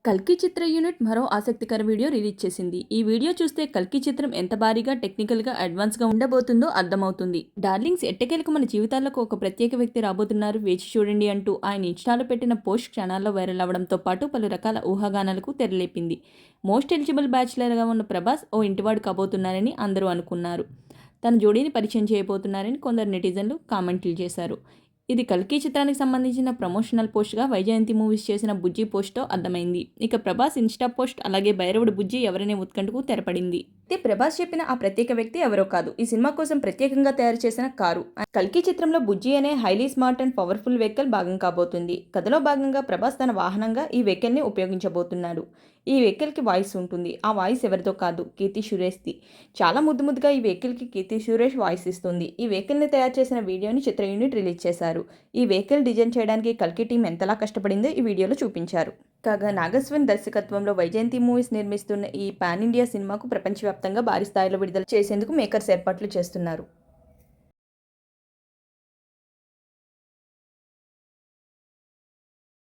కల్కి చిత్ర యూనిట్ మరో ఆసక్తికర వీడియో రిలీజ్ చేసింది. ఈ వీడియో చూస్తే కల్కి చిత్రం ఎంత భారీగా, టెక్నికల్గా అడ్వాన్స్గా ఉండబోతుందో అర్థమవుతుంది. డార్లింగ్స్ ఎట్టకేలకు మన జీవితాల్లోకి ఒక ప్రత్యేక వ్యక్తి రాబోతున్నారు, వేచి చూడండి అంటూ ఆయన ఇన్స్టాలో పెట్టిన పోస్ట్ క్షణాల్లో వైరల్ అవ్వడంతో పాటు పలు రకాల ఊహాగానాలకు తెరలేపింది. మోస్ట్ ఎలిజిబుల్ బ్యాచులర్గా ఉన్న ప్రభాస్ ఓ ఇంటివాడు కాబోతున్నారని అందరూ అనుకున్నారు. తన జోడీని పరిచయం చేయబోతున్నారని కొందరు నెటిజన్లు కామెంట్లు చేశారు. ఇది కల్కి చిత్రానికి సంబంధించిన ప్రమోషనల్ పోస్ట్గా వైజయంతి మూవీస్ చేసిన బుజ్జి పోస్ట్తో అర్థమైంది. ఇక ప్రభాస్ ఇన్స్టా పోస్ట్ అలాగే భైరవుడు బుజ్జి ఎవరనే ఉత్కంఠకు తెరపడింది. అయితే ప్రభాస్ చెప్పిన ఆ ప్రత్యేక వ్యక్తి ఎవరో కాదు, ఈ సినిమా కోసం ప్రత్యేకంగా తయారు చేసిన కారు. కల్కి చిత్రంలో బుజ్జి అనే highly smart and powerful vehicle భాగం కాబోతుంది. కథలో భాగంగా ప్రభాస్ తన వాహనంగా ఈ వెహికల్ని ఉపయోగించబోతున్నాడు. ఈ వెహికల్కి వాయిస్ ఉంటుంది. ఆ వాయిస్ ఎవరితో కాదు, కీర్తి సురేష్ది. చాలా ముద్దుగా ఈ వెహికల్కి కీర్తి సురేష్ వాయిస్ ఇస్తుంది. ఈ వెహికల్ని తయారు చేసిన వీడియోని చిత్ర యూనిట్ రిలీజ్ చేశారు. ఈ వెహికల్ డిజైన్ చేయడానికి కల్కి టీం ఎంతలా కష్టపడిందో ఈ వీడియోలో చూపించారు. కాగా నాగస్విన్ దర్శకత్వంలో వైజయంతి మూవీస్ నిర్మిస్తున్న ఈ పాన్ ఇండియా సినిమాకు ప్రపంచవ్యాప్తంగా భారీ స్థాయిలో విడుదల చేసేందుకు మేకర్స్ ఏర్పాట్లు చేస్తున్నారు.